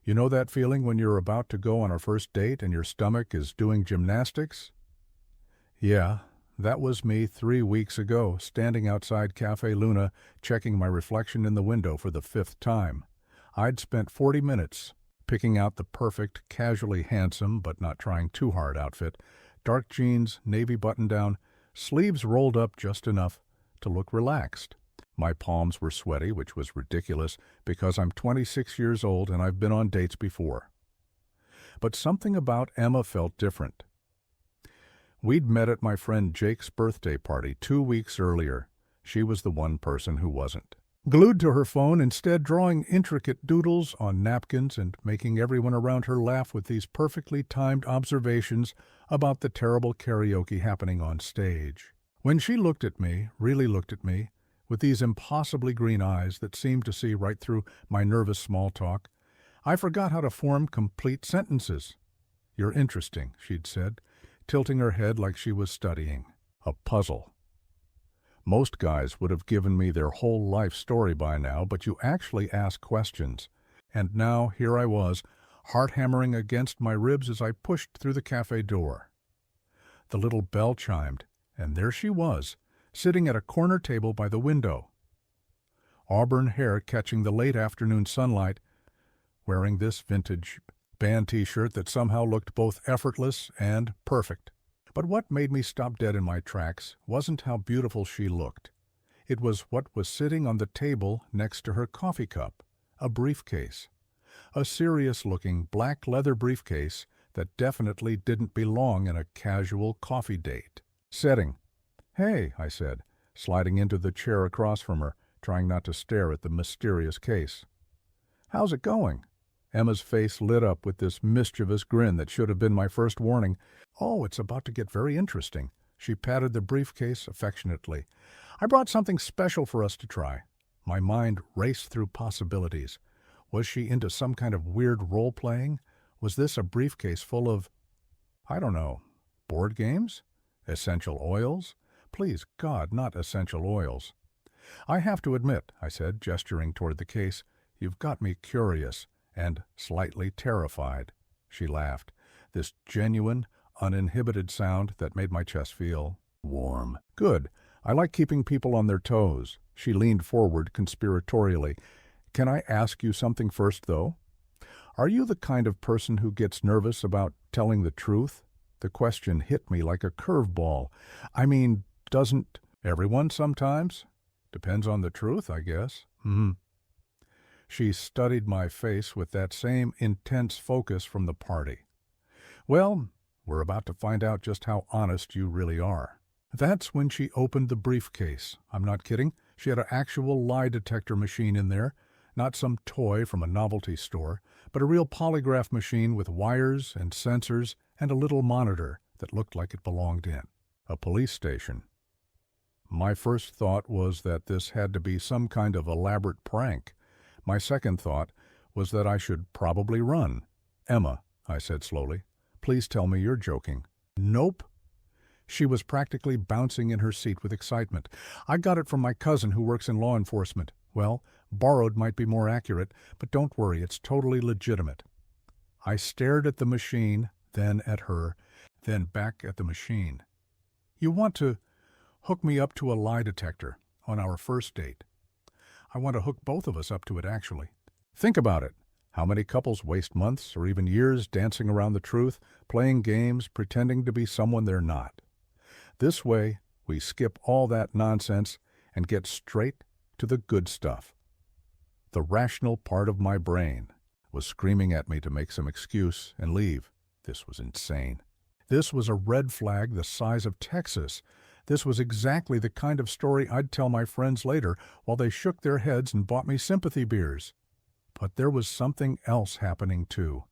You know that feeling when you're about to go on a first date and your stomach is doing gymnastics? Yeah, that was me 3 weeks ago, standing outside Café Luna, checking my reflection in the window for the fifth time. I'd spent 40 minutes picking out the perfect, casually handsome but not trying too hard outfit, dark jeans, navy button-down, sleeves rolled up just enough to look relaxed. My palms were sweaty, which was ridiculous because I'm 26 years old and I've been on dates before. But something about Emma felt different. We'd met at my friend Jake's birthday party 2 weeks earlier. She was the one person who wasn't. Glued to her phone, instead drawing intricate doodles on napkins and making everyone around her laugh with these perfectly timed observations about the terrible karaoke happening on stage. When she looked at me, really looked at me, with these impossibly green eyes that seemed to see right through my nervous small talk, I forgot how to form complete sentences. "You're interesting," she'd said, tilting her head like she was studying. A puzzle. Most guys would have given me their whole life story by now, but you actually ask questions. And now here I was, heart hammering against my ribs as I pushed through the cafe door. The little bell chimed, and there she was, sitting at a corner table by the window. Auburn hair catching the late afternoon sunlight, wearing this vintage band t-shirt that somehow looked both effortless and perfect. But what made me stop dead in my tracks wasn't how beautiful she looked. It was what was sitting on the table next to her coffee cup, a briefcase. A serious-looking black leather briefcase that definitely didn't belong in a casual coffee date setting. "Hey," I said, sliding into the chair across from her, trying not to stare at the mysterious case. "How's it going?" Emma's face lit up with this mischievous grin that should have been my first warning. "Oh, it's about to get very interesting." She patted the briefcase affectionately. "I brought something special for us to try." My mind raced through possibilities. Was she into some kind of weird role-playing? Was this a briefcase full of, I don't know, board games? Essential oils? Please, God, not essential oils. "I have to admit," I said, gesturing toward the case, "you've got me curious and slightly terrified." She laughed, this genuine, uninhibited sound that made my chest feel warm. "Good. I like keeping people on their toes." She leaned forward conspiratorially. "Can I ask you something first, though? Are you the kind of person who gets nervous about telling the truth?" The question hit me like a curveball. I mean, doesn't everyone sometimes? Depends on the truth, I guess. She studied my face with that same intense focus from the party. "Well, we're about to find out just how honest you really are." That's when she opened the briefcase. I'm not kidding. She had an actual lie detector machine in there, not some toy from a novelty store, but a real polygraph machine with wires and sensors and a little monitor that looked like it belonged in a police station. My first thought was that this had to be some kind of elaborate prank. My second thought was that I should probably run. "Emma," I said slowly, "please tell me you're joking." "Nope." She was practically bouncing in her seat with excitement. "I got it from my cousin who works in law enforcement. Well, borrowed might be more accurate, but don't worry, it's totally legitimate." I stared at the machine, then at her, then back at the machine. "You want to hook me up to a lie detector on our first date?" "I want to hook both of us up to it, actually." Think about it. How many couples waste months or even years dancing around the truth, playing games, pretending to be someone they're not? This way, we skip all that nonsense and get straight to the good stuff. The rational part of my brain was screaming at me to make some excuse and leave. This was insane. This was a red flag the size of Texas. This was exactly the kind of story I'd tell my friends later while they shook their heads and bought me sympathy beers. But there was something else happening too.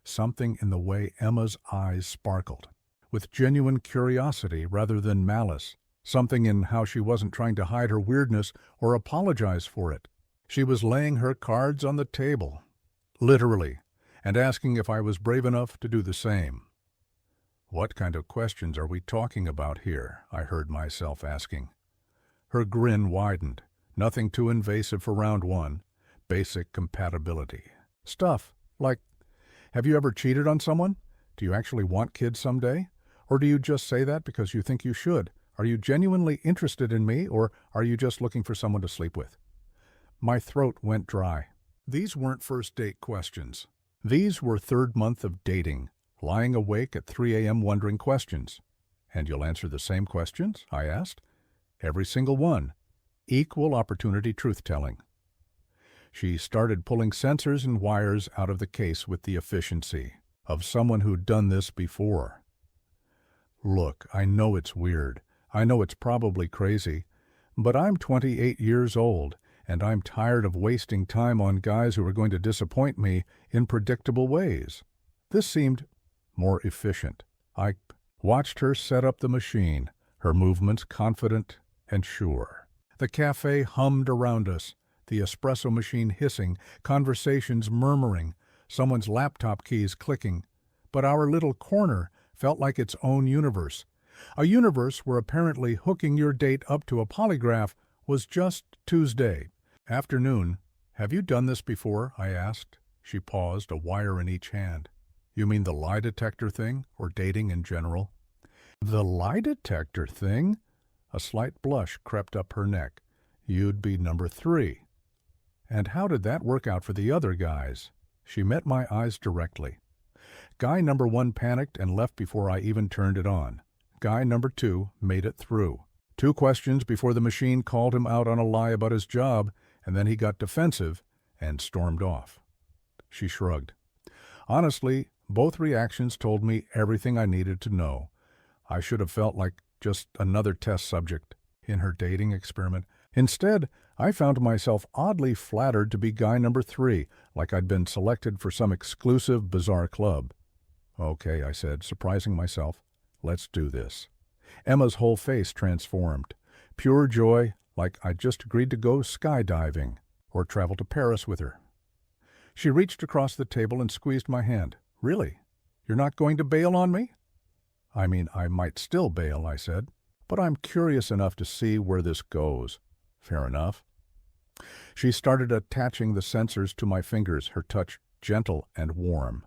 Something in the way Emma's eyes sparkled, with genuine curiosity rather than malice. Something in how she wasn't trying to hide her weirdness or apologize for it. She was laying her cards on the table, literally, and asking if I was brave enough to do the same. "What kind of questions are we talking about here?" I heard myself asking. Her grin widened. Nothing too invasive for round one. Basic compatibility. Stuff Like, have you ever cheated on someone? Do you actually want kids someday? Or do you just say that because you think you should? Are you genuinely interested in me, or are you just looking for someone to sleep with? My throat went dry. These weren't first date questions. These were third month of dating, lying awake at 3 a.m. wondering questions. And you'll answer the same questions? I asked. Every single one. Equal opportunity truth-telling. She started pulling sensors and wires out of the case with the efficiency of someone who'd done this before. Look, I know it's weird. I know it's probably crazy. But I'm 28 years old, and I'm tired of wasting time on guys who are going to disappoint me in predictable ways. This seemed more efficient. I watched her set up the machine, her movements confident and sure. The cafe hummed around us, the espresso machine hissing, conversations murmuring, someone's laptop keys clicking. But our little corner felt like its own universe. A universe where apparently hooking your date up to a polygraph was just Tuesday. Afternoon. Have you done this before? I asked. She paused, a wire in each hand. You mean the lie detector thing, or dating in general? The lie detector thing? A slight blush crept up her neck. You'd be number 3. And how did that work out for the other guys? She met my eyes directly. Guy number 1 panicked and left before I even turned it on. Guy number 2 made it through. 2 questions before the machine called him out on a lie about his job, and then he got defensive and stormed off. She shrugged. Honestly, both reactions told me everything I needed to know. I should have felt like just another test subject in her dating experiment. Instead, I found myself oddly flattered to be guy number 3, like I'd been selected for some exclusive, bizarre club. Okay, I said, surprising myself. Let's do this. Emma's whole face transformed. Pure joy, like I'd just agreed to go skydiving or travel to Paris with her. She reached across the table and squeezed my hand. Really? You're not going to bail on me? I mean, I might still bail, I said, but I'm curious enough to see where this goes. Fair enough. She started attaching the sensors to my fingers, her touch gentle and warm.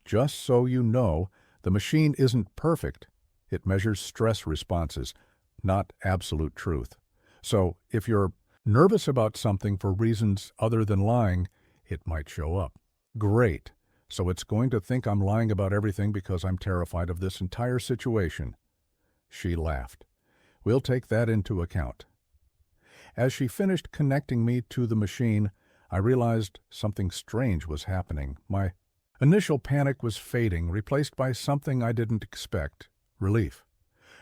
Just so you know, the machine isn't perfect. It measures stress responses, not absolute truth. So if you're nervous about something for reasons other than lying, it might show up. Great. So it's going to think I'm lying about everything because I'm terrified of this entire situation. She laughed. We'll take that into account. As she finished connecting me to the machine, I realized something strange was happening. My initial panic was fading, replaced by something I didn't expect, relief.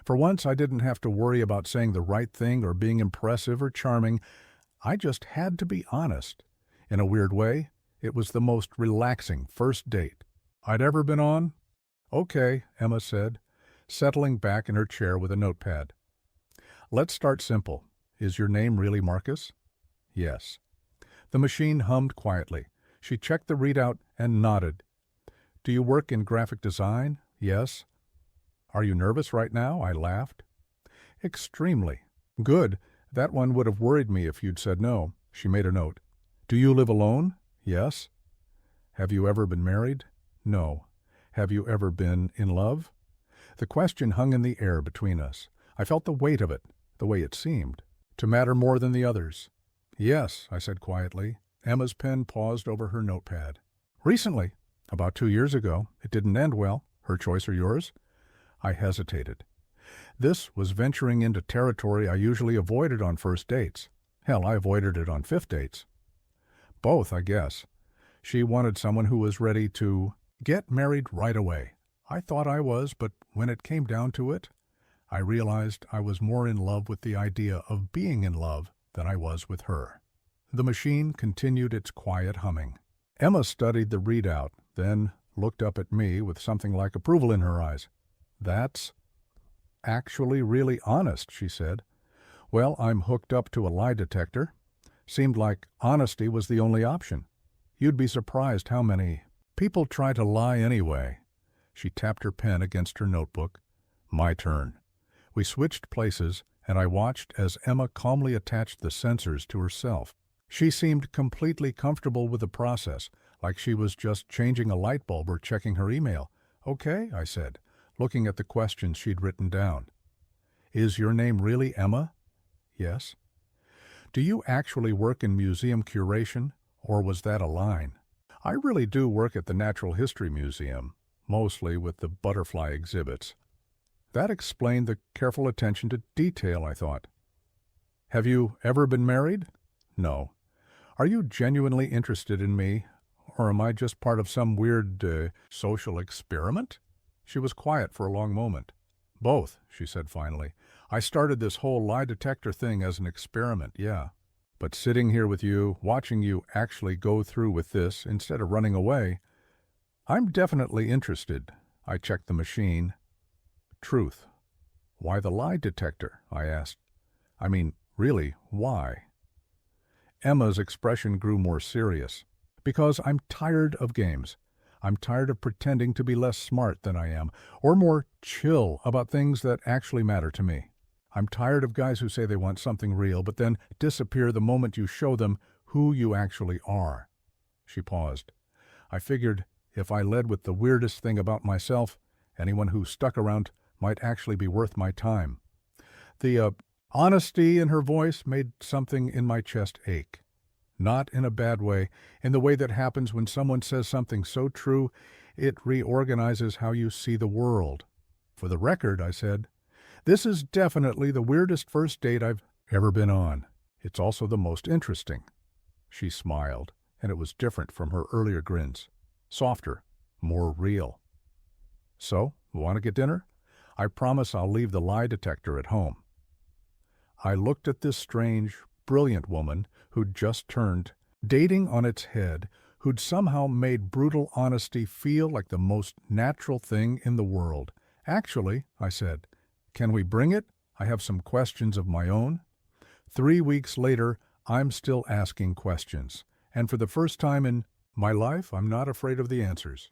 For once, I didn't have to worry about saying the right thing or being impressive or charming. I just had to be honest. In a weird way, it was the most relaxing first date I'd ever been on. Okay, Emma said, settling back in her chair with a notepad. Let's start simple. Is your name really Marcus? Yes. The machine hummed quietly. She checked the readout and nodded. Do you work in graphic design? Yes. Are you nervous right now? I laughed. Extremely. Good. That one would have worried me if you'd said no. She made a note. Do you live alone? Yes. Have you ever been married? No. Have you ever been in love? The question hung in the air between us. I felt the weight of it, the way it seemed to matter more than the others. Yes, I said quietly. Emma's pen paused over her notepad. Recently, about 2 years ago. It didn't end well. Her choice or yours? I hesitated. This was venturing into territory I usually avoided on first dates. Hell, I avoided it on 5th dates. Both, I guess. She wanted someone who was ready to get married right away. I thought I was, but when it came down to it, I realized I was more in love with the idea of being in love than I was with her. The machine continued its quiet humming. Emma studied the readout, then looked up at me with something like approval in her eyes. That's actually really honest, she said. Well, I'm hooked up to a lie detector. Seemed like honesty was the only option. You'd be surprised how many people try to lie anyway. She tapped her pen against her notebook. My turn. We switched places, and I watched as Emma calmly attached the sensors to herself. She seemed completely comfortable with the process, like she was just changing a light bulb or checking her email. "Okay," I said, looking at the questions she'd written down. "Is your name really Emma?" "Yes." "Do you actually work in museum curation, or was that a line?" "I really do work at the Natural History Museum, mostly with the butterfly exhibits." That explained the careful attention to detail, I thought. "Have you ever been married?" "No." "Are you genuinely interested in me, or am I just part of some weird, social experiment?" She was quiet for a long moment. "Both," she said finally. "I started this whole lie detector thing as an experiment, yeah. But sitting here with you, watching you actually go through with this instead of running away, I'm definitely interested." I checked the machine. Truth. "Why the lie detector?" I asked. "I mean, really, why?" Emma's expression grew more serious. "Because I'm tired of games. I'm tired of pretending to be less smart than I am, or more chill about things that actually matter to me. I'm tired of guys who say they want something real, but then disappear the moment you show them who you actually are." She paused. I figured if I led with the weirdest thing about myself, anyone who stuck around might actually be worth my time. The honesty in her voice made something in my chest ache. Not in a bad way, in the way that happens when someone says something so true it reorganizes how you see the world. "For the record," I said, "this is definitely the weirdest first date I've ever been on. It's also the most interesting." She smiled, and it was different from her earlier grins. Softer, more real. "So, want to get dinner? I promise I'll leave the lie detector at home." I looked at this strange, brilliant woman who'd just turned dating on its head, who'd somehow made brutal honesty feel like the most natural thing in the world. "Actually," I said, "can we bring it? I have some questions of my own." 3 weeks later, I'm still asking questions. And for the first time in my life, I'm not afraid of the answers.